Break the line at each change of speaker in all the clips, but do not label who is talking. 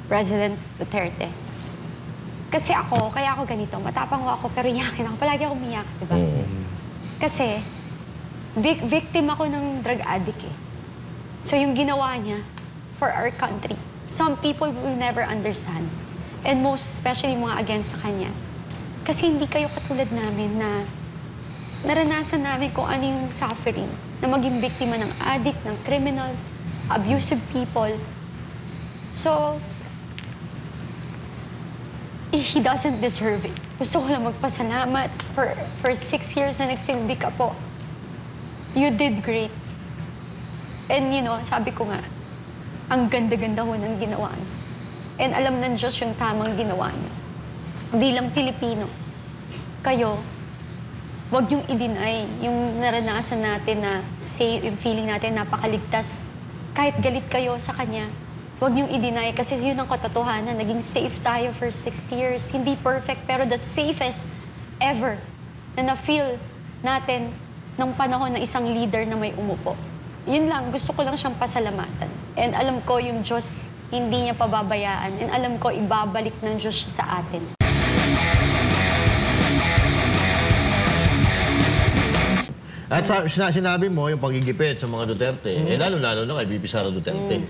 President Duterte. Kasi kaya ako ganito, matapang ako, pero iyakin ako. Palagi ako umiyak, di ba? Kasi, victim ako ng drug addict eh. So yung ginawa niya for our country, some people will never understand. And most especially mga against sa kanya. Kasi hindi kayo katulad namin na naranasan namin kung ano yung suffering na maging biktima ng addict, ng criminals, abusive people. So, he doesn't deserve it. Gusto ko lang magpasalamat for 6 years na nagsilbi ka po. You did great. And you know, sabi ko nga, ang ganda-ganda ho ng ginawa niyo. And alam ng Diyos yung tamang ginawa niyo. Bilang Pilipino, kayo, huwag niyong i-deny yung naranasan natin na safe, yung feeling natin napakaligtas. Kahit galit kayo sa kanya, huwag niyong i-deny kasi yun ang katotohanan. Naging safe tayo for 6 years. Hindi perfect, pero the safest ever na na-feel natin ng panahon ng isang leader na may umupo. Yun lang, gusto ko lang siyang pasalamatan. And alam ko yung Diyos, hindi niya pababayaan. And alam ko, ibabalik ng Diyos siya sa atin.
At sinabi mo yung pagigipit sa mga Duterte, lalo-lalo na kay VP Sara Duterte.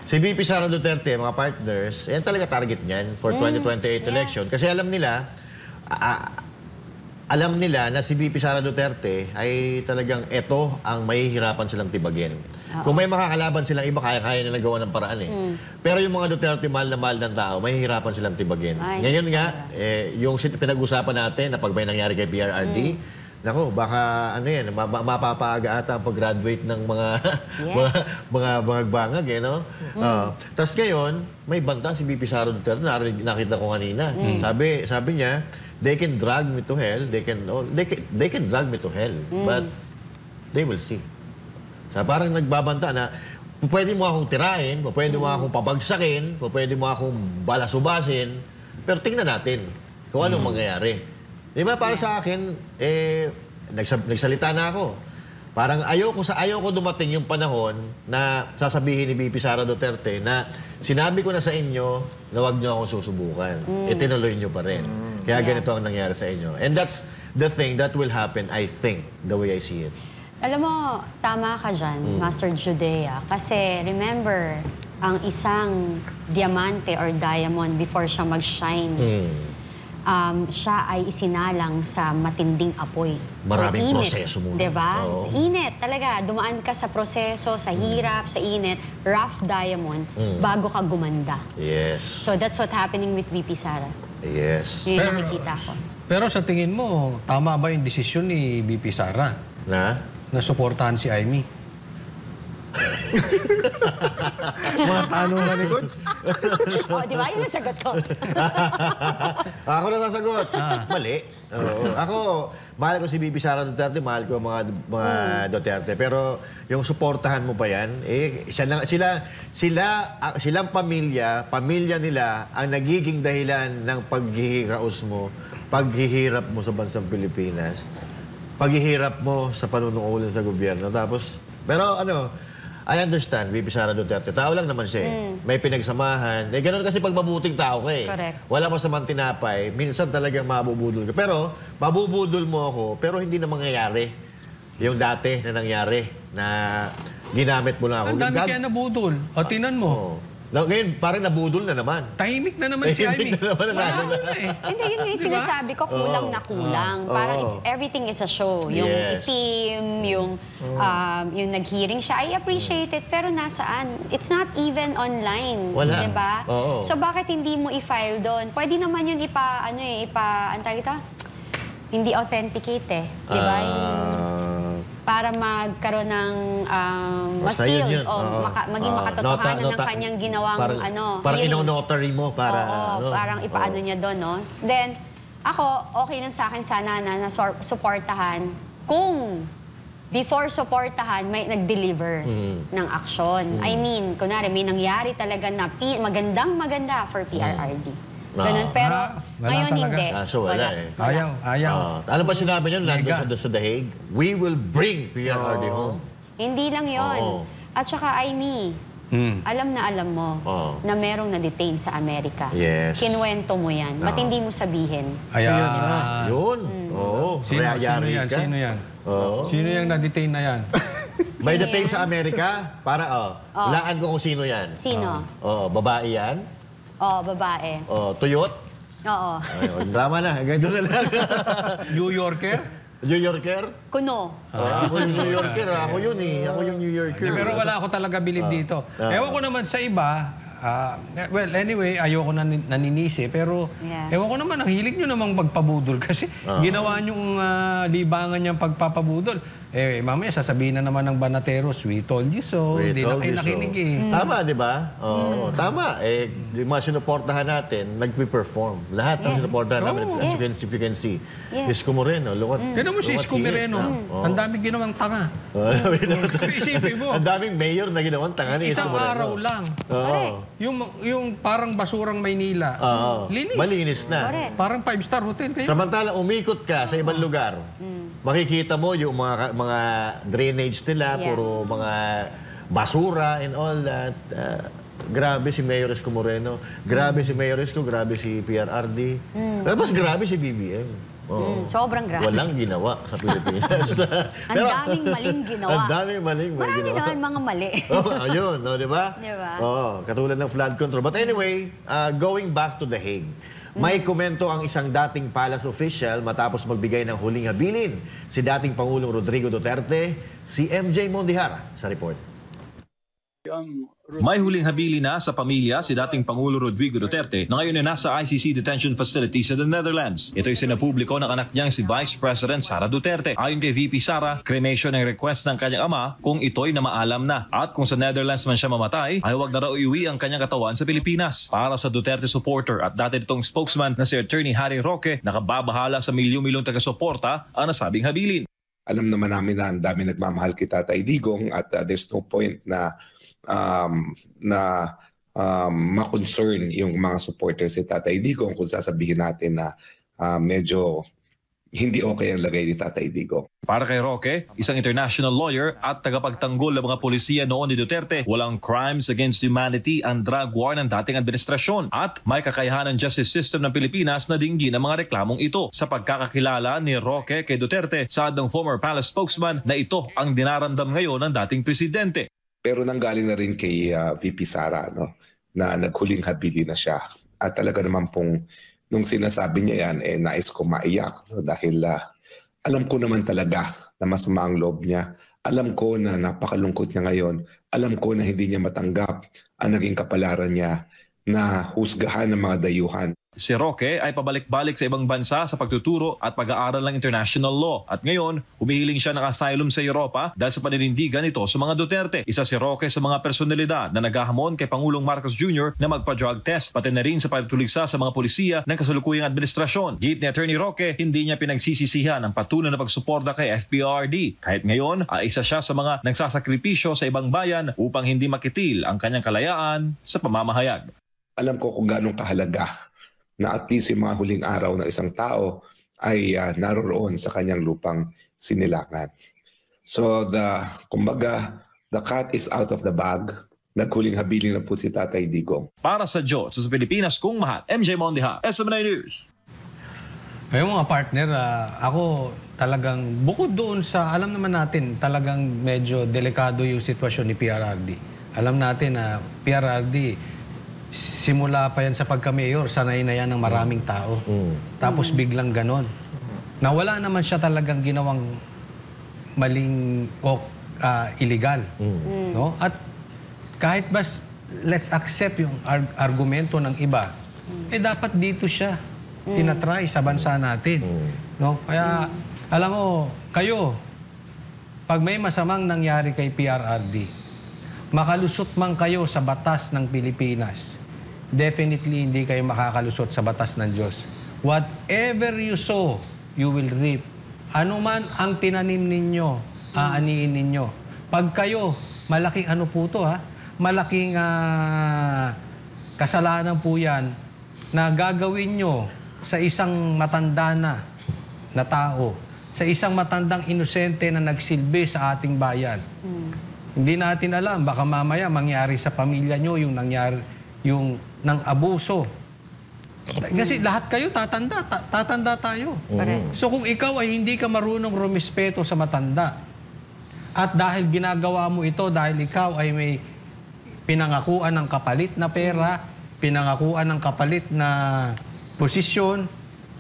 Si VP Sara Duterte, mga partners, yan talaga target niyan for 2028 election. Kasi alam nila na si VP Sara Duterte ay talagang ito ang mahihirapan silang tibagin. Kung may makakalaban silang iba, kaya-kaya nilang gawa ng paraan eh. Pero yung mga Duterte, mahal na mahal ng tao, mahihirapan silang tibagin. Ngayon nga, yung pinag-usapan natin na pag may nangyari kay PRRD, nako, baka ano yan, mapapaaga ata ang pag-graduate ng mga mga bangag, eh, no? Tapos ngayon, may banta si VP Sara Duterte, nakita ko kanina. Sabi niya, they can drag me to hell, they can drag me to hell, but they will see. So, parang nagbabanta na, pwede mo akong tirahin, pwede mo akong pabagsakin, pwede mo akong balasubasin, pero tingnan natin kung anong mangyayari. Di ba, para sa akin, nagsalita na ako. Parang ayoko dumating yung panahon na sasabihin ni VP Sara Duterte na sinabi ko na sa inyo na huwag niyo akong susubukan. Tinuloy niyo pa rin. Kaya ganito ang nangyari sa inyo. And that's the thing that will happen, I think, the way I see it.
Alam mo, tama ka dyan, Master Judea. Kasi remember, ang isang diamante or diamond before siya mag-shine, siya ay isinalang sa matinding apoy.
Maraming proseso muna.
Diba? Init talaga. Dumaan ka sa proseso, sa hirap, sa init, rough diamond, bago ka gumanda.
Yes.
So that's what happening with VP Sara.
Yes.
Yun yung nakikita ko.
Pero sa tingin mo, tama ba yung desisyon ni VP Sara? Na suportahan si Amy?
Mga tanong ni Coach.
Di ba? Yun ang sagot ko.
Ako na sasagot. Mali. Ako, mahal ko si VP Sara Duterte, mahal ko mga Duterte. Pero yung suportahan mo pa yan, silang pamilya nila ang nagiging dahilan ng paghihirap mo sa bansang Pilipinas, paghihirap mo sa panunukulan sa gobyerno. Tapos, pero I understand, VP Sara Duterte. Tao lang naman siya eh. May pinagsamahan. Ganun kasi pag mabuting tao ka eh.
Correct.
Wala mo sa mantinapay, minsan talagang mabubudol ka. Pero, mabubudol mo ako, pero hindi na mangyayari. Yung dati na nangyari, na ginamit mo na ako.
Ang dami kaya nabudol. O, tinan mo.
Ngayon, parang nabudol na naman.
Tahimik na naman si Amy.
Hindi, yun yung sinasabi ko, kulang na kulang. Parang everything is a show. Yung itim, yung nag-hearing siya, I appreciate it. Pero nasaan? It's not even online.
Wala.
Diba? So bakit hindi mo i-file doon? Pwede naman yun hindi authenticate eh. Diba? Para magkaroon ng masil o maging makatotohanan ng kanyang ginawang
parang ino-notary mo para
parang ipaano niya doon, no? Then ako okay lang sa akin sana na suportahan kung before suportahan may nag-deliver ng aksyon. I mean, kunwari may nangyari talaga na maganda for PRRD. Ganun, pero ngayon hindi.
So wala eh.
Ayaw.
Ano ba sinabi niyo nandun sa The Hague? We will bring PRRD home.
Hindi lang yon. At saka, Amy, alam na alam mo na merong na-detain sa Amerika.
Yes.
Kinuwento mo yan. Ba't hindi mo sabihin?
Ayan.
Yun. Oo.
Sino yan?
Ka.
Sino yan?
Oo.
Sino yung na-detain na yan?
May
Sino
detain
yan?
sa Amerika? Para, hulaan ko kung sino yan.
Sino?
Babae yan?
Babae.
Tuyot?
Oo.
Ayun, drama na. Hanggang doon na lang.
New Yorker?
New Yorker?
Kuno.
Ako yung New Yorker. Ako yun eh. Ako yung New Yorker.
Pero wala ako talaga believe dito. Ewan ko naman sa iba, well, anyway, ayoko na naninisi, pero ewan ko naman, ang hilig nyo namang magpabudol kasi ginawa nyong libangan niyang pagpapabudol. Eh, mamaya sasabihin na naman ng Banateros, we told you so. Hindi na kayo nakinig eh.
Tama, di ba? Oo, tama. Eh, yung mga sinuportahan natin, nagpe-perform. Lahat ng sinuportahan namin, as you can see. Isko Moreno, look at...
Tignan mo si Isko Moreno, ang daming ginawang tanga. Isipin mo.
Ang daming mayor na ginawang tanga ni Isko
Isang
Moreno.
araw lang. Yung parang basurang Maynila, linis.
Malinis na.
Parang 5-star hotel kayo.
Samantalang umikot ka sa ibang lugar, makikita mo yung mga drainage nila, puro mga basura and all that. Grabe si Mayor Isko Moreno. Grabe si Mayor Isko, grabe si PRRD. Tapos grabe si BBM.
Sobrang grabe.
Walang ginawa sa Pilipinas.
Ang daming maling ginawa.
Ang daming maling
Marami
ginawa.
naman mga mali.
Ayun, di ba?
Diba?
Katulad ng flood control. But anyway, going back to The Hague, may komento ang isang dating palace official matapos magbigay ng huling habilin si dating Pangulong Rodrigo Duterte, si MJ Mondihar sa report.
May huling habili na sa pamilya si dating Pangulo Rodrigo Duterte na ngayon ay nasa ICC detention facility sa the Netherlands. Ito'y sinapubliko ng anak niyang si Vice President Sara Duterte. Ayon kay VP Sara, cremation ang request ng kanyang ama kung ito'y namaalam na. At kung sa Netherlands man siya mamatay, ay huwag na raw iuwi ang kanyang katawan sa Pilipinas. Para sa Duterte supporter at dati nitong spokesman na si Attorney Harry Roque, nakababahala sa milyong-milyong taga-suporta ang nasabing habilin.
Alam naman namin na ang dami nagmamahal kay Tatay Digong at there's no point na ma-concern yung mga supporters si Tatay Digong kung sasabihin natin na medyo hindi okay ang lagay ni Tatay Digong.
Para kay Roque, isang international lawyer at tagapagtanggol ng mga polisiya noon ni Duterte, walang crimes against humanity ang drug war ng dating administrasyon at may kakayahan ng justice system ng Pilipinas na dinggin ang mga reklamong ito. Sa pagkakakilala ni Roque kay Duterte, saad ng former palace spokesman na ito ang dinaramdam ngayon ng dating presidente.
Pero nanggaling na rin kay VP Sara, no, na naghuling habili na siya. At talaga naman pong nung sinasabi niya yan, nais ko maiyak. No, dahil alam ko naman talaga na masama ang loob niya. Alam ko na napakalungkot niya ngayon. Alam ko na hindi niya matanggap ang naging kapalaran niya na husgahan ng mga dayuhan.
Si Roque ay pabalik-balik sa ibang bansa sa pagtuturo at pag-aaral ng international law. At ngayon, humihiling siya ng asylum sa Europa dahil sa paninindigan nito sa mga Duterte. Isa si Roque sa mga personalidad na naghahamon kay Pangulong Marcos Jr. na magpa-drug test, pati na rin sa pagtuligsa sa mga polisiya ng kasalukuyang administrasyon. Git ni Attorney Roque, hindi niya pinagsisisihan ang patuloy na pagsuporta kay FPRD. Kahit ngayon, ay isa siya sa mga nagsasakripisyo sa ibang bayan upang hindi makitil ang kanyang kalayaan sa pamamahayag.
Alam ko kung gaano kahalaga na at least yung mga huling araw ng isang tao ay naroroon sa kanyang lupang sinilangan. So kumbaga, the cat is out of the bag. Naghuling habiling na po si Tatay Digong.
Para sa Diyos, sa Pilipinas, kung mahal, MJ Mondihar, SMNI News.
Ayun mga partner, ako talagang bukod doon sa, alam naman natin, talagang medyo delikado yung sitwasyon ni PRRD. Alam natin na PRRD, simula pa yan sa pagka-mayor, sanay na yan ng maraming tao. Tapos biglang ganon. Na wala naman siya talagang ginawang maling o illegal. No? At kahit ba let's accept yung argumento ng iba, dapat dito siya tinatry sa bansa natin. No? Kaya, alam mo, kayo, pag may masamang nangyari kay PRRD, makalusot man kayo sa batas ng Pilipinas, definitely hindi kayo makakalusot sa batas ng Diyos. Whatever you sow, you will reap. Ano man ang tinanim ninyo, aaniin ninyo. Pag kayo, malaking ano po to malaking kasalanan po yan na gagawin nyo sa isang matanda na tao, sa isang matandang inosente na nagsilbi sa ating bayan. Hindi natin alam, baka mamaya mangyari sa pamilya nyo yung nangyari, yung nang abuso. Kasi lahat kayo tatanda tayo.
Correct.
So kung ikaw ay hindi ka marunong rumispeto sa matanda, at dahil ginagawa mo ito, dahil ikaw ay may pinangakuan ng kapalit na pera, pinangakuan ng kapalit na posisyon,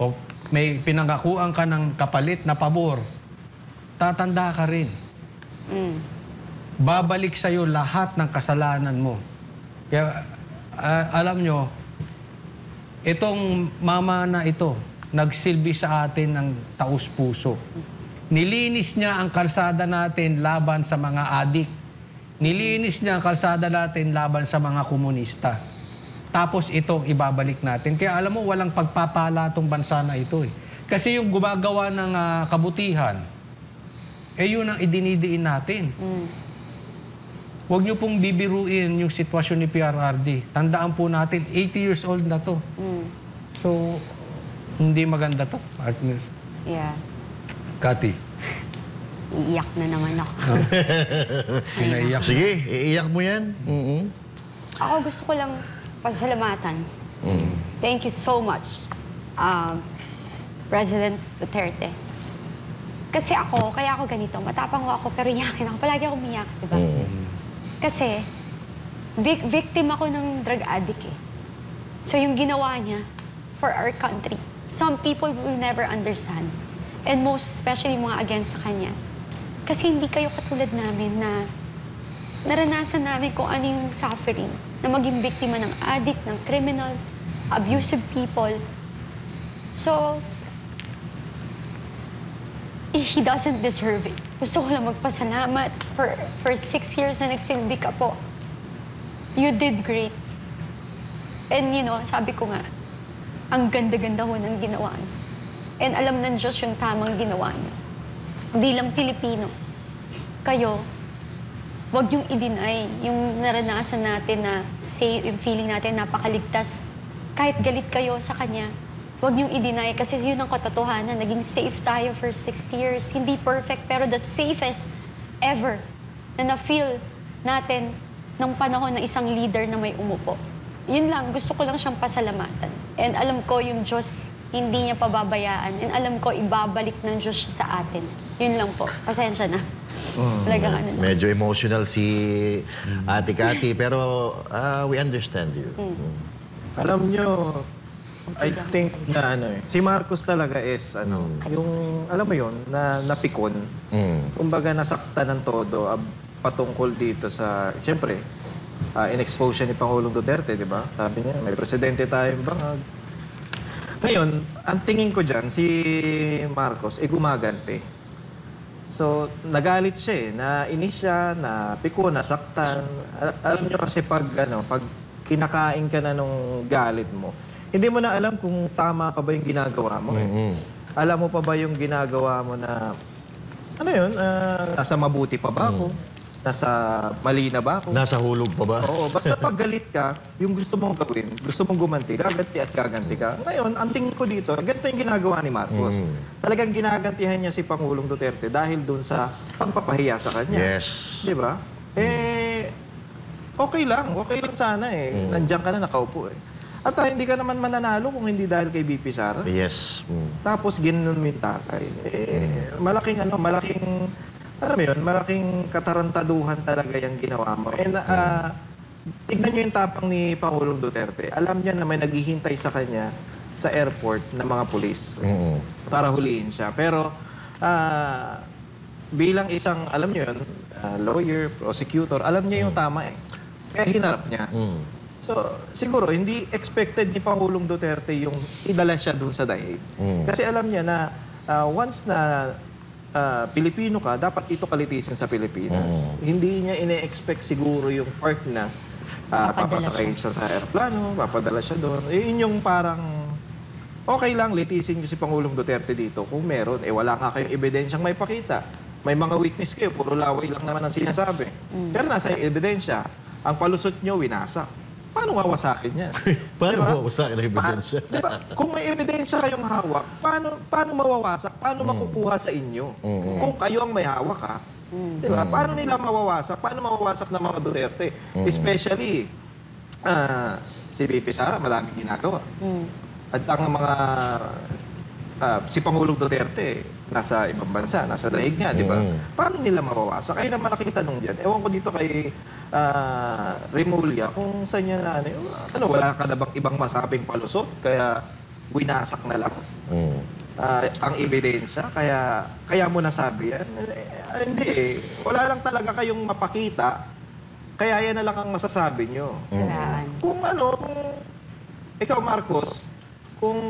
o may pinangakuan ka ng kapalit na pabor, tatanda ka rin. Babalik sa'yo lahat ng kasalanan mo. Kaya alam nyo, itong mama na ito, nagsilbi sa atin ng taus-puso. Nilinis niya ang kalsada natin laban sa mga adik. Nilinis niya ang kalsada natin laban sa mga komunista. Tapos itong ibabalik natin. Kaya alam mo, walang pagpapala itong bansa na ito eh. Kasi yung gumagawa ng kabutihan, yun ang idinidiin natin. Huwag niyo pong bibiruin yung sitwasyon ni PRRD. Tandaan po natin, 80 years old na to. So, hindi maganda to, partners.
Yeah.
Kati.
Iiyak na naman ako.
Pinaiyak.
Sige, iiyak mo yan.
Ako gusto ko lang pasalamatan. Thank you so much, President Duterte. Kasi kaya ako ganito, matapang ako, pero iyakin ako. Palagi ako umiyak, di ba? Kasi, victim ako ng drug addict eh. So yung ginawa niya for our country, some people will never understand. And most especially mga against sa kanya. Kasi hindi kayo katulad namin na naranasan namin kung ano yung suffering na maging biktima ng addict, ng criminals, abusive people. So, he doesn't deserve it. Gusto ko lang magpasalamat for 6 years na nagsilbi ka po. You did great. And you know, sabi ko nga, ang ganda-ganda ho ng ginawa niyo. And alam ng Diyos yung tamang ginawa niyo. Bilang Pilipino, kayo, huwag niyong i-deny yung naranasan natin na safe, yung feeling natin napakaligtas. Kahit galit kayo sa kanya, huwag niyong i-deny kasi yun ang katotohanan. Naging safe tayo for 6 years. Hindi perfect, pero the safest ever na na-feel natin ng panahon ng isang leader na may umupo. Yun lang, gusto ko lang siyang pasalamatan. And alam ko yung Diyos, hindi niya pababayaan. And alam ko, ibabalik ng Diyos siya sa atin. Yun lang po. Pasensya na. Talagang ano lang.
Medyo emotional si Ate Kati, pero we understand you.
Alam nyo, I think na si Marcos talaga is yung alam mo yon na napikon. Kumbaga nasaktan ng todo patungkol dito sa siyempre in-expose siya ni Pangulong Duterte, di ba? Sabi niya, may presidente tayong bangag. Ngayon, ang tingin ko diyan si Marcos gumagante. So, nagalit siya nainis siya, napiko, nasaktan. Alam niyo kasi pag kinakain ka na nung galit mo, hindi mo na alam kung tama pa ba yung ginagawa mo. Alam mo pa ba yung ginagawa mo na, nasa mabuti pa ba ako? Nasa mali na ba ako?
Nasa hulog pa ba?
Oo, basta pag galit ka, yung gusto mong gawin, gusto mong gumanti, gaganti at gaganti ka. Ngayon, ang tingin ko dito, ganito yung ginagawa ni Marcos. Talagang ginagantihan niya si Pangulong Duterte dahil dun sa pagpapahiya sa kanya.
Yes.
Di ba? Okay lang sana Nandiyan ka na, nakaupo At hindi ka naman mananalo kung hindi dahil kay BP Sara.
Yes.
Tapos ginanon mo yung tatay. Malaking malaking katarantaduhan talaga yung ginawa mo. And tignan nyo yung tapang ni Pangulong Duterte. Alam niya na may naghihintay sa kanya sa airport ng mga pulis para huliin siya. Pero bilang isang, alam nyo yun, lawyer, prosecutor, alam niya yung tama Kaya hinarap niya. So, siguro, hindi expected ni Pangulong Duterte yung idala siya dun sa dahig. Kasi alam niya na once na Pilipino ka, dapat ito kalitisin sa Pilipinas. Hindi niya ine-expect siguro yung part na papasakay siya sa aeroplano, papadala siya doon. Yun yung parang, okay lang, litisin niyo si Pangulong Duterte dito kung meron. Wala nga kayong ebidensyang may pakita. May mga witness kayo, puro laway lang naman ang sinasabi. Pero nasa ebidensya, ang palusot niyo, winasak. Paano wawasakin niya?
Paano wawasakin ang ebidensya?
Diba? Kung may ebidensya kayong hawak, paano mawawasak? Paano makukuha sa inyo? Kung kayo ang may hawak Di ba? Paano nila mawawasak? Paano mawawasak ng mga Duterte? Especially, si VP Sara, maraming ginagawa. At ang mga si Pangulong Duterte, nasa ibang bansa, nasa daig niya, di ba? Paano nila mawawasak? Ay naman malaking tanong dyan. Ewan ko dito kay Remulla, kung saan niya na, wala ka na bang ibang masabing palusot, kaya winasak na lang ang ebidensya, kaya mo nasabi yan. Hindi wala lang talaga kayong mapakita, kaya yan na lang ang masasabi nyo.
Siraan.
Kung ikaw Marcos, kung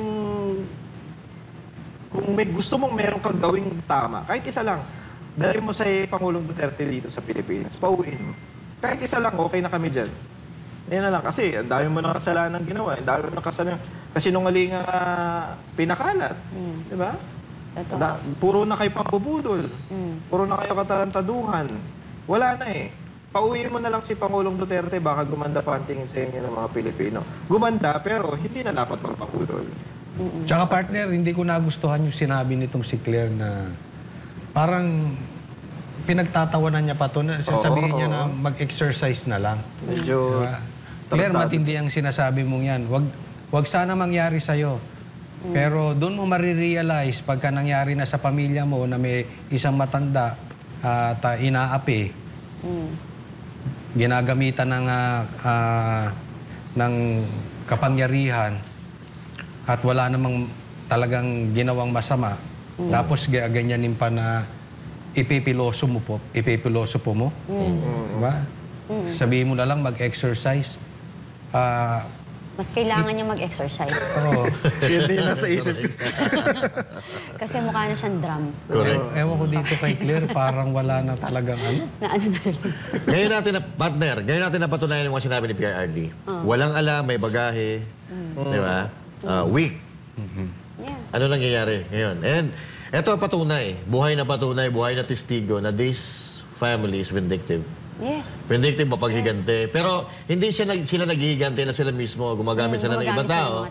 may gusto mong meron kang gawing tama, kahit isa lang, dahil mo sa Pangulong Duterte dito sa Pilipinas, pauwiin mo. Kahit isa lang, okay na kami dyan. Yan na lang. Kasi ang dami mo na kasalanan ginawa. Ang dami mo na kasinungaling pinakalat. Di ba? Puro na kayo pambubudol. Puro na kayo katarantaduhan. Wala na eh. Pauwiin mo na lang si Pangulong Duterte, baka gumanda pa ang tingin sa inyo ng mga Pilipino. Gumanda, pero hindi na dapat magpapudol.
Tsaka partner, hindi ko nagustuhan yung sinabi nitong si Claire na parang pinagtatawanan niya pa ito. Sasabihin niya na mag-exercise na lang.
Medyo...
Diba? Claire, matindi ang sinasabi mong yan. Wag sana mangyari sa'yo. Pero doon mo marirealize pagka nangyari na sa pamilya mo na may isang matanda at inaapi, ginagamitan ng kapangyarihan at wala namang talagang ginawang masama. Tapos ganyanin pa na ipipiloso po mo. Diba? Sabihin mo na lang mag-exercise.
Mas kailangan niya mag-exercise.
Oo.
Hindi na sa isip.
Kasi mukha na siyang drum.
Correct.
Ewan ko dito kay Claire, parang wala na talagang ano.
Na ano na tuloy.
Ngayon natin napatunayan yung mga sinabi ni PRRD. Walang alam, may bagahe. Di ba? Weak.
Yeah.
Ano nangyayari ngayon? And eto patunay, buhay na testigo na this family is vindictive.
Yes.
Vindictive mapaghigante. Pero hindi sila naghihigante na sila mismo. Gumagamit sila ng ibang tao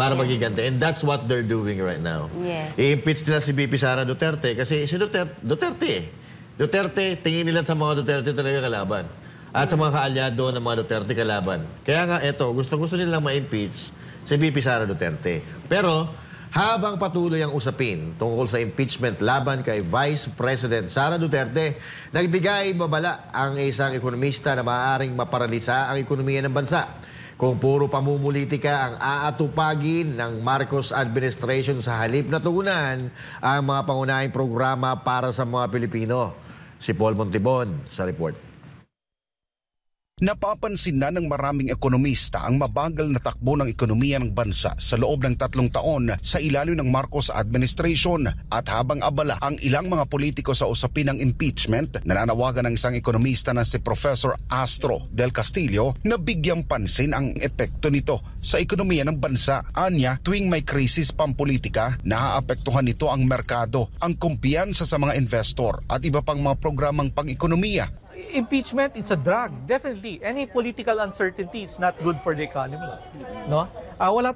para maghigante. And that's what they're doing right now.
Yes.
I-impeach nila si VP Sara Duterte kasi si Duterte. Duterte, tingin nila sa mga Duterte talaga kalaban. At sa mga kaalyado ng mga Duterte kalaban. Kaya nga, eto, gusto nilang ma-impeach si VP Sara Duterte. Pero habang patuloy ang usapin tungkol sa impeachment laban kay Vice President Sara Duterte, nagbigay babala ang isang ekonomista na maaaring maparalisa ang ekonomiya ng bansa kung puro pamumulitika ang aatupagin ng Marcos administration sa halip na tugunan ang mga pangunahing programa para sa mga Pilipino. Si Paul Montibon sa report.
Napapansin na ng maraming ekonomista ang mabagal na takbo ng ekonomiya ng bansa sa loob ng 3 taon sa ilalim ng Marcos administration. At habang abala ang ilang mga politiko sa usapin ng impeachment, nananawagan ng isang ekonomista na si Professor Astro del Castillo na bigyang pansin ang epekto nito sa ekonomiya ng bansa. Anya, tuwing may krisis pampolitika, naaapektuhan nito ang merkado, ang kumpiyansa sa mga investor at iba pang mga programang pang-ekonomiya.
Impeachment, it's a drag. Definitely. Any political uncertainty is not good for the economy. No? Wala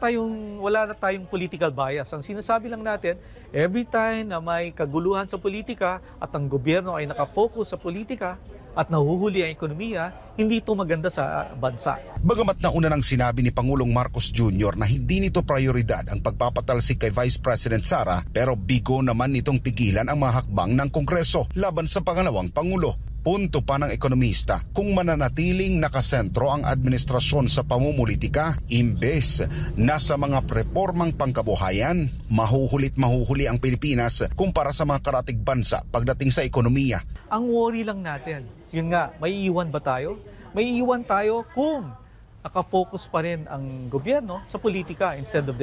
na tayong political bias. Ang sinasabi lang natin, every time na may kaguluhan sa politika at ang gobyerno ay nakafocus sa politika at nahuhuli ang ekonomiya, hindi ito maganda sa bansa.
Bagamat nauna nang sinabi ni Pangulong Marcos Jr. na hindi nito prioridad ang pagpapatalsik kay Vice President Sara, pero bigo naman nitong pigilan ang mga hakbang ng Kongreso laban sa pangalawang Pangulo. Punto pa ng ekonomista, kung mananatiling nakasentro ang administrasyon sa pamumulitika, imbes na sa mga reformang pangkabuhayan, mahuhuli ang Pilipinas kumpara sa mga karatig bansa pagdating sa ekonomiya.
Ang worry lang natin, yun nga, may iiwan ba tayo? May iiwan tayo kung nakafocus pa rin ang gobyerno sa politika instead of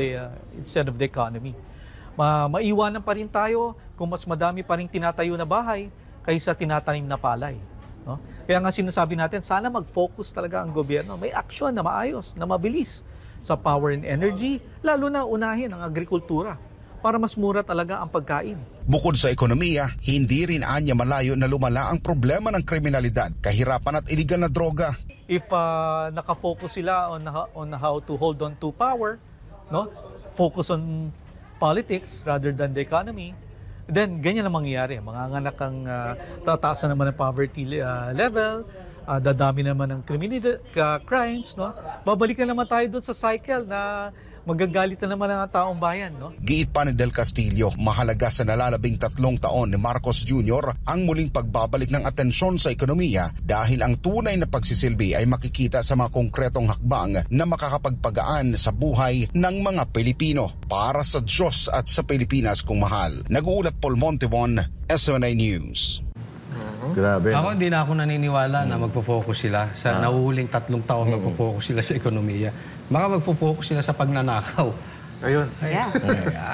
the economy. Maiwanan pa rin tayo kung mas madami pa rin tinatayo na bahay kaysa tinatanim na palay. No? Kaya nga sinasabi natin, sana mag-focus talaga ang gobyerno. May aksyon na maayos, na mabilis sa power and energy, lalo na unahin ang agrikultura para mas mura talaga ang pagkain.
Bukod sa ekonomiya, hindi rin anya malayo na lumala ang problema ng kriminalidad, kahirapan at iligal na droga.
If nakafocus sila on how to hold on to power, no? Focus on politics rather than the economy, then ganyan ang mangyayari. Manganganak ang tataas na naman ang poverty level, dadami naman ang crimes, no? Babalik na naman tayo doon sa cycle na magagalit na naman ang taong bayan, no?
Giit pa ni Del Castillo, mahalaga sa nalalabing 3 taon ni Marcos Jr. ang muling pagbabalik ng atensyon sa ekonomiya dahil ang tunay na pagsisilbi ay makikita sa mga konkretong hakbang na makakapagpagaan sa buhay ng mga Pilipino. Para sa Diyos at sa Pilipinas kung mahal. Nag-uulat Paul Montevon, SMNI News.
Grabe.
Ako hindi na ako naniniwala na magpo-focus sila sa nahuhuling 3 taon magpo-focus sila sa ekonomiya. Baka magpo-focus sila sa pagnanakaw.
Ayun.
Yeah.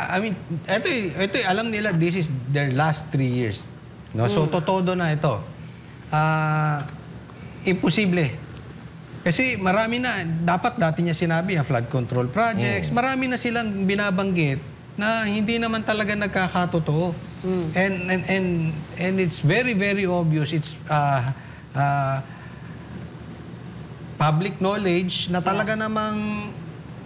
I mean, ito alam nila this is their last 3 years. No? So todo na ito. Imposible. Kasi marami na, dapat dati niya sinabi, ang flood control projects, marami na silang binabanggit na hindi naman talaga nagkakatotoo. And it's very, very obvious. It's public knowledge na talaga namang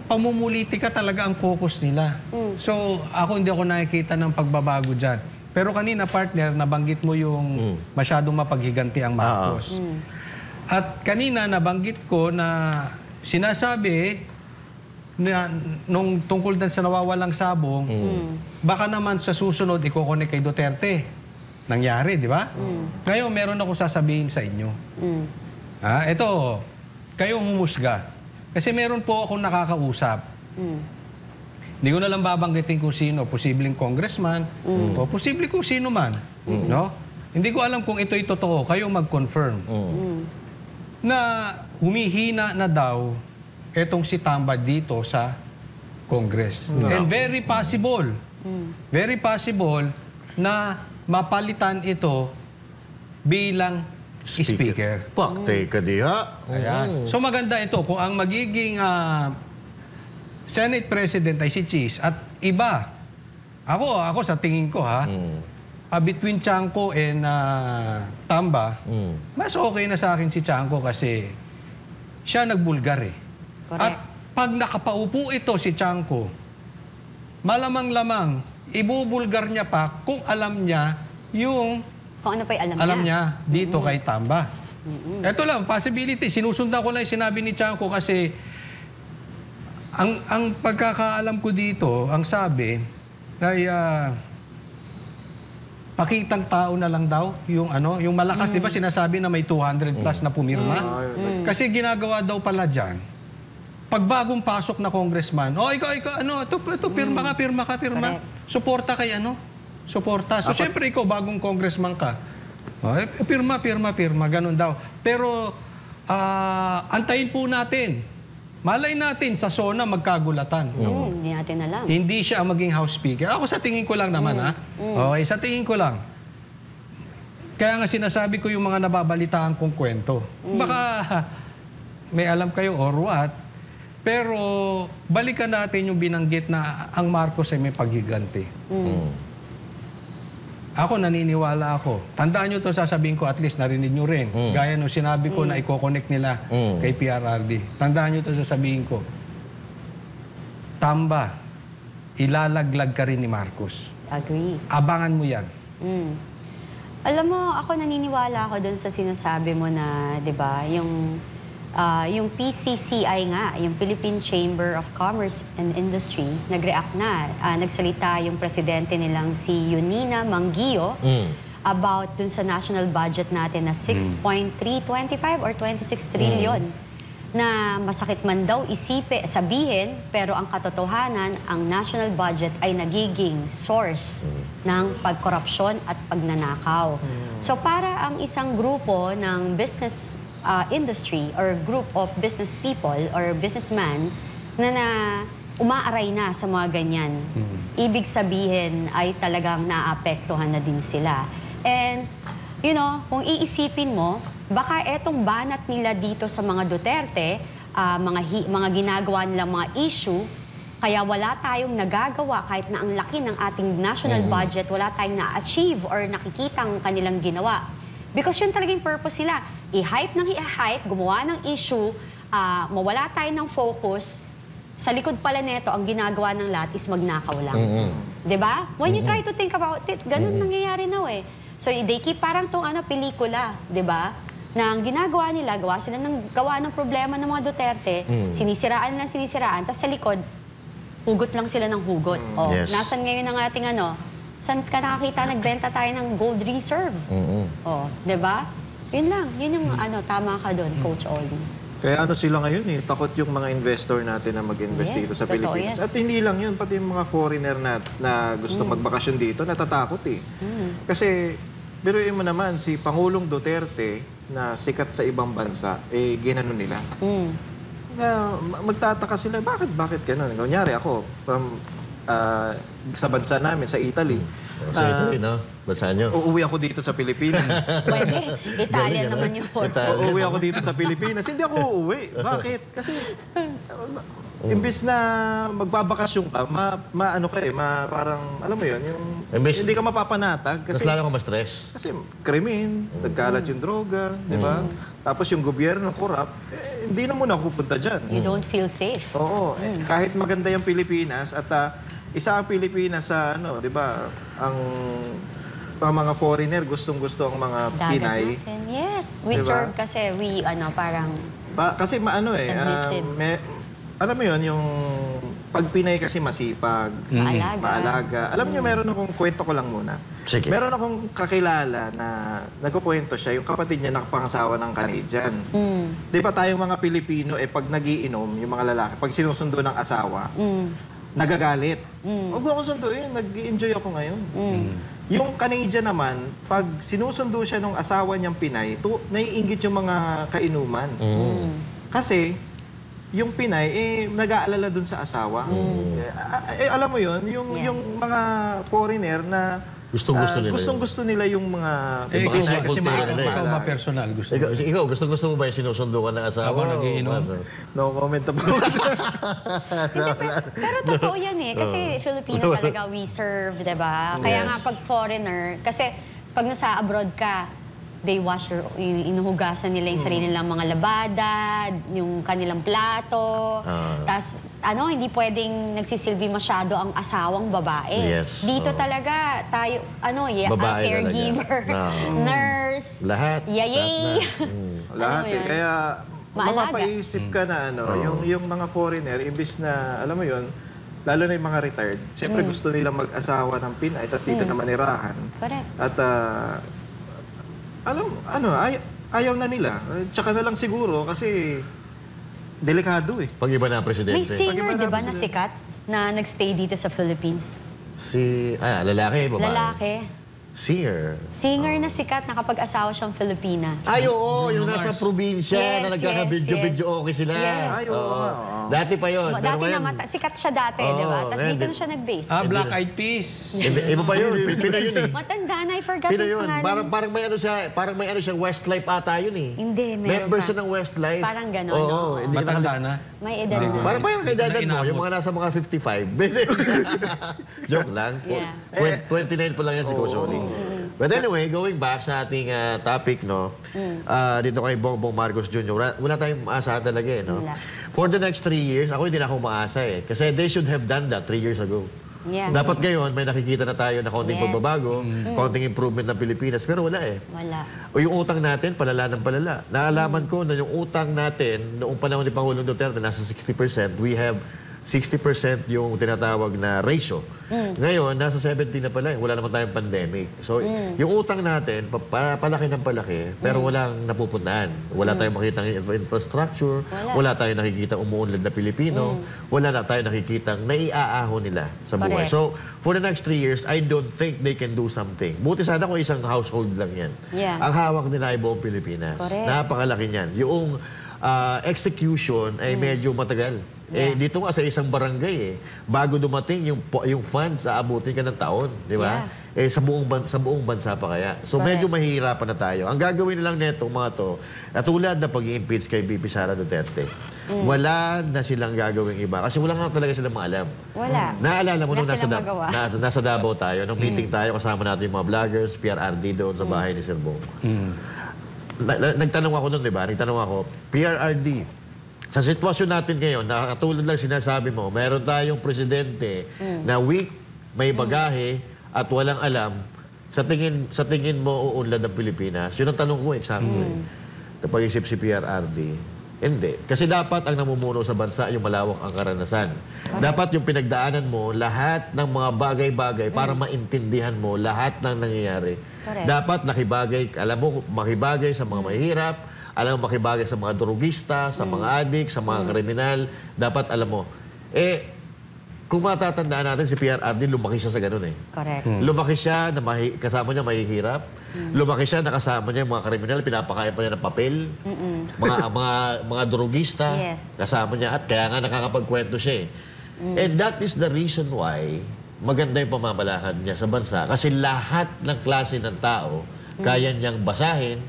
pamumulitika talaga ang focus nila. So, hindi ako nakikita ng pagbabago dyan. Pero kanina, partner, nabanggit mo yung masyadong mapaghiganti ang Marcos. At kanina, nabanggit ko na sinasabi na nung tungkol din sa nawawalang sabong, baka naman sa susunod iko-connect kay Duterte. Nangyari, di ba? Ngayon, meron ako sasabihin sa inyo. Ito, kayong humusga. Kasi meron po akong nakakausap. Hindi ko na lang babanggitin kung sino, posibleng congressman, o posibleng kung sino man. No? Hindi ko alam kung ito'y totoo. Kayo mag-confirm. Na humihina na daw etong si Tamba dito sa Congress. And very possible na mapalitan ito bilang speaker.
Pakte ka diha.
Ayan. So maganda ito kung ang magiging Senate President ay si Cheese at iba. Ako sa tingin ko between Chanco and Tamba, mas okay na sa akin si Chanco kasi siya nagbulgar eh.
Correct.
At pag nakapaupo ito si Chanco, malamang-lamang ibubulgar niya pa kung alam niya yung
Kung ano pa yung
alam niya dito kay Tamba. Ito lang, possibility. Sinusundan ko lang yung sinabi ni Chanco kasi ang pagkakaalam ko dito, ang sabi, ay pakitang tao na lang daw yung yung malakas, di ba sinasabi na may 200 plus na pumirma? Kasi ginagawa daw pala dyan, pag bagong pasok na congressman, ikaw, ito, pirma ka.
Correct.
Suporta kay suporta. So, siyempre, ikaw, bagong congressman ka. Pirma, ganun daw. Pero, antayin po natin. Malay natin, sa SONA, magkagulatan.
Hindi natin alam.
Hindi siya ang maging House Speaker. Ako sa tingin ko lang naman, Okay, sa tingin ko lang. Kaya nga sinasabi ko yung mga nababalitaan kong kwento. Baka may alam kayo or what. Pero balikan natin yung binanggit na ang Marcos ay may paghiganti. Ako, naniniwala ako. Tandaan nyo to, sasabihin ko, at least narinig nyo rin. Gaya nung sinabi ko na i-connect nila kay PRRD. Tandaan nyo to, sasabihin ko. Tamba, ilalaglag ka rin ni Marcos.
Agree.
Abangan mo yan.
Alam mo, ako naniniwala ako dun sa sinasabi mo na, di ba, yung PCCI nga, yung Philippine Chamber of Commerce and Industry, nag-react na. Nagsalita yung presidente nilang si Yunina Mangguio about dun sa national budget natin na 6.325 or 26 trillion. Na masakit man daw sabihin, pero ang katotohanan, ang national budget ay nagiging source ng pagkorupsyon at pagnanakaw. So para ang isang grupo ng business industry or group of business people or businessman na umaaray na sa mga ganyan, ibig sabihin ay talagang naapektuhan na din sila. And, kung iisipin mo, baka etong banat nila dito sa mga Duterte, mga ginagawa nilang mga issue, kaya wala tayong nagagawa kahit na ang laki ng ating national budget, wala tayong na-achieve or nakikitang kanilang ginawa. Because yun talagang purpose nila. I-hype ng i-hype, gumawa ng issue, mawala tayo ng focus,
sa likod pala neto, ang ginagawa ng lahat is magnakaw lang. 'Di ba? When you try to think about it, ganun nangyayari na eh. So they keep parang tong pelikula, 'di ba? Na ang ginagawa nila, gawa ng problema ng mga Duterte, sinisiraan lang sinisiraan, tapos sa likod, hugot lang sila ng hugot.
Yes.
Nasan ngayon ang ating saan ka nakakita nagbenta tayo ng gold reserve? 'Di ba? Yun lang, yun yung tama ka doon, Coach Ollie.
Kaya sila ngayon takot yung mga investor natin na mag-invest dito sa Pilipinas.
Yan.
At hindi lang yun, pati yung mga foreigner na gusto magbakasyon dito, natatakot eh. Kasi, biruin mo naman, si Pangulong Duterte na sikat sa ibang bansa, ginano nila. Magtataka sila, bakit ganun? Kunyari ako, sa bansa namin, sa Italy.
Sa Italy, no? Bansa nyo.
Uuwi ako dito sa Pilipinas.
Pwede. Italian naman yung
Uuwi ako dito sa Pilipinas. Hindi ako uuwi. Bakit? Kasi imbis na magbabakasyon ka, parang, alam mo yun, hindi ka mapapanatag.
Kasi lalo ka ma-stress.
Kasi krimen, nagkalat yung droga, di ba? Tapos yung gobyerno, corrupt, hindi na muna ako pupunta dyan.
You don't feel safe.
Oo. Kahit maganda yung Pilipinas at isa ang Pilipinas sa, di ba, ang mga foreigner, gustong-gusto ang mga Pinay.
Dagat natin. Yes. We
Diba?
serve kasi we, parang
Kasi
submissive.
Alam mo yun, yung pag Pinay kasi masipag, maalaga. Alam niyo, meron akong kwento ko lang muna.
Sige.
Meron akong kakilala na nagkukwento siya, yung kapatid niya nakapangasawa ng Canadian. Di ba tayong mga Pilipino, pag nagiinom, yung mga lalaki, pag sinusundo ng asawa, nagagalit. Huwag mo ako sunduin, nag-enjoy ako ngayon. Yung Canadian naman, pag sinusundo siya ng asawa niyang Pinay, naiinggit yung mga kainuman. Kasi, yung Pinay, nag-aalala dun sa asawa. Alam mo yun, yung mga foreigner na
Gustong-gusto nila
gustong-gusto nila yung mga
Pinay kasi
ikaw ba personal gusto mo?
Ikaw, gusto mo ba yung sinusundo ka ng asawa?
Habang nagiinom?
No comment about
pero totoo yan eh. Kasi Filipino talaga we serve, diba? Kaya nga pag foreigner, kasi pag nasa abroad ka, they wash inuhugasan nila yung sarili nilang mga labada, yung kanilang plato. Tapos, hindi pwedeng nagsisilbi masyado ang asawang babae.
Yes.
Dito talaga, tayo,
Babae
caregiver, nurse,
lahat.
yayay.
Lahat eh. Kaya,
Maalaga.
mapapaisip ka na, yung mga foreigner, imbis na, alam mo yun, lalo na yung mga retired, siyempre gusto nilang mag-asawa ng Pinay, tapos dito naman irahan.
Correct.
At, ayaw na nila. Tsaka na lang siguro kasi delikado eh.
Pag iba na ang presidente.
May singer, di ba, na sikat na nagstay dito sa Philippines?
Lalaki, babae?
Lalaki.
Singer.
Singer na sikat, nakapag-asawa siyang Filipina.
Ay, oo, yung nasa probinsya
Yes,
na nagkaka-video-video
yes.
okay sila.
Yes.
Ay, oo.
Dati pa yun.
Dati sikat siya dati, di ba? Tapos dito na siya nag-base.
Black Eyed Peas.
Iba pa yun. Pina yun eh.
Matanda na, I forgot
Pina
yung
yun.
pangalan.
Parang may ano siya, Westlife ata yun eh.
Hindi, meron
Member
pa.
siya ng Westlife.
Parang ganon,
Oo.
oo.
Hindi ka
Matanda na.
May edad na.
Parang pa yung kaidadan mo,
Inabot.
yung mga nasa mga 55. Joke lang.
Yeah.
29 pa lang yan si Coach Oli. But anyway, going back sa ating topic, no, dito kay Bongbong Marcos Jr., wala tayong maasa talaga eh. No?
Wala.
For the next 3 years, ako hindi na ako maasa eh. Kasi they should have done that 3 years ago.
Yeah.
Dapat ngayon, may nakikita na tayo na konting
Yes.
pagbabago, konting improvement ng Pilipinas, pero wala eh.
Wala.
O yung utang natin, palala ng palala. Naalaman ko na yung utang natin, noong panahon ni Pangulong Duterte, nasa 60%. We have 60% yung tinatawag na ratio. Ngayon, nasa 70 na pala. Wala naman tayong pandemic. So, yung utang natin, palaki ng palaki, pero walang napupuntahan. Wala tayong makita ng infrastructure, wala tayong nakikita umuunlad na Pilipino, wala na tayong nakikita naiaahon nila sa buhay.
Correct.
So, for the next 3 years, I don't think they can do something. Buti sana kung isang household lang yan.
Yeah.
Ang hawak nila ay buong Pilipinas.
Correct.
Napakalaki niyan. Yung execution ay medyo matagal. Dito nga sa isang barangay bago dumating yung funds, aabutin ka ng taon, di ba? Sa buong bansa pa kaya. So medyo mahihirapan na tayo. Ang gagawin nilang netong mga to, tulad na pag-i-impeach kay VP Sara Duterte, wala na silang gagawing iba. Kasi wala nga talaga silang maalam.
Wala.
Naalala mo nung
Wala silang magawa.
nasa Davao tayo, nung meeting tayo, kasama natin yung mga vloggers, PRRD doon sa bahay ni Sir Bong. Nagtanong ako nun, di ba? Nagtanong ako, PRRD, Sa sitwasyon natin ngayon, nakatulad lang sinasabi mo, meron tayong presidente na weak, may bagahe, at walang alam. Sa tingin mo, uunlad ang Pilipinas? Yun ang tanong ko, sabi ko Napag-isip si PRRD. Hindi. Kasi dapat ang namumuno sa bansa yung malawak ang karanasan. Dapat yung pinagdaanan mo, lahat ng mga bagay-bagay para maintindihan mo lahat ng nangyayari. Dapat nakibagay, alam mo, makibagay sa mga mahihirap, alam mo, makibagay sa mga drugista, sa mga adik, sa mga kriminal. Dapat alam mo. Kung matatandaan natin, si PRRD, lumaki siya sa ganun
Correct.
Lumaki siya, na kasama niya mahihirap. Lumaki siya, nakasama niya yung mga kriminal, pinapakain pa niya ng papel. Mga drugista, kasama niya. At kaya nga nakakapagkwento siya And that is the reason why maganda yung pamamalakad niya sa bansa. Kasi lahat ng klase ng tao, kaya niyang basahin,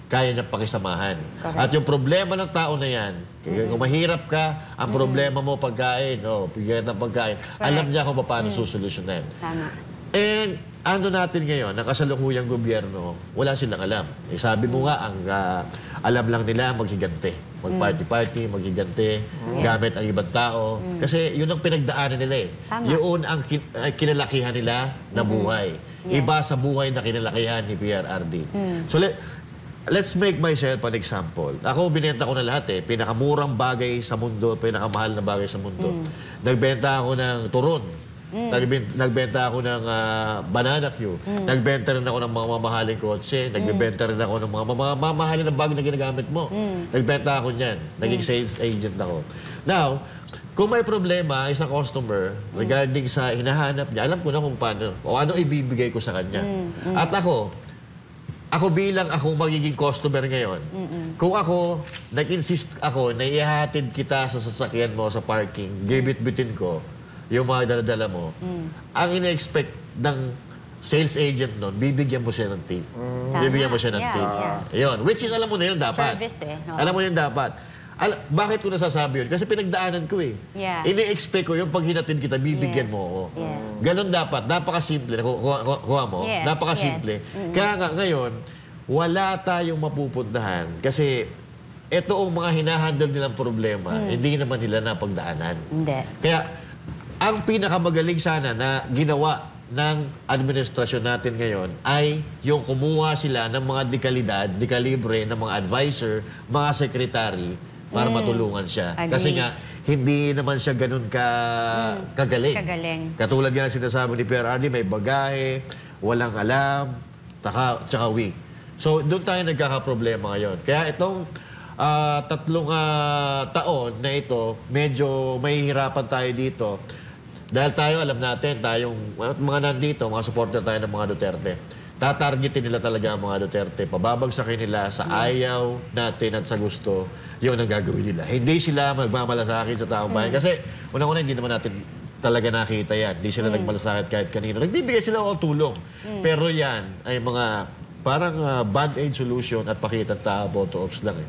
kaya niyang pakisamahan. At yung problema ng tao na yan, kung mahirap ka, ang problema mo pagkain, bigyan ng pagkain, alam niya kung paano susolusyonan.
Tama.
And ano natin ngayon, ang kasalukuyang gobyerno, wala silang alam. Sabi mo nga, ang alam lang nila maghigante. Mag-party-party, maghigante, gamit ang ibang tao. Kasi yun ang pinagdaanan nila Yun ang kinalakihan nila na buhay. Iba sa buhay na kinalakihan ni PRRD. So let's make myself an example. Ako, binenta ko na lahat Pinakamurang bagay sa mundo, pinakamahal na bagay sa mundo. Nagbenta ako ng turon. Nagbenta ako ng banana queue. Nagbenta rin ako ng mga mamahaling kotse. Nagbenta rin ako ng mga mamahaling na bag na ginagamit mo. Nagbenta ako niyan. Naging sales agent ako. Now, kung may problema isang customer regarding sa hinahanap niya, alam ko na kung paano o ano ibibigay ko sa kanya. At ako bilang magiging customer ngayon, kung ako, nag-insist ako na ihahatid kita sa sasakyan mo sa parking, gibit-bitin ko yung mga daladala mo, ang ina-expect ng sales agent nun, bibigyan mo siya ng tip. Bibigyan mo siya ng tip. Yun. Which is, alam mo na yun dapat.
Service
Alam mo yun dapat. Bakit ko nasasabi yun? Kasi pinagdaanan ko Ini-expect ko yung pag hinatid kita, bibigyan mo ako. Ganon dapat. Napakasimple. Kuha mo. Napakasimple. Kaya nga ngayon, wala tayong mapupuntahan. Kasi ito ang mga hinahandle nilang problema, hindi naman nila napagdaanan.
Hindi.
Kaya ang pinakamagaling sana na ginawa ng administrasyon natin ngayon ay yung kumuha sila ng mga dekalibre ng mga advisor, mga secretary, para matulungan siya.
Agree.
Kasi nga, hindi naman siya ganun kagaling. Katulad nga sinasabi ni PRRD, may bagahe, walang alam, tsaka weak. So, doon tayo nagkakaproblema ngayon. Kaya itong 3 taon na ito, medyo mahihirapan tayo dito. Dahil tayo, alam natin, tayong mga nandito, mga supporter tayo ng mga Duterte, tatargetin nila talaga ang mga Duterte. Pababagsakin nila sa ayaw natin at sa gusto, yun ang gagawin nila. Hindi sila magmamalasakit sa taong bayan. Kasi, unang-una, hindi naman natin talaga nakita yan. Hindi sila nagmalasakit kahit kanino. Nagbibigay sila ng tulong. Pero yan ay mga parang band-aid solution at pakitang tao, boto ops lang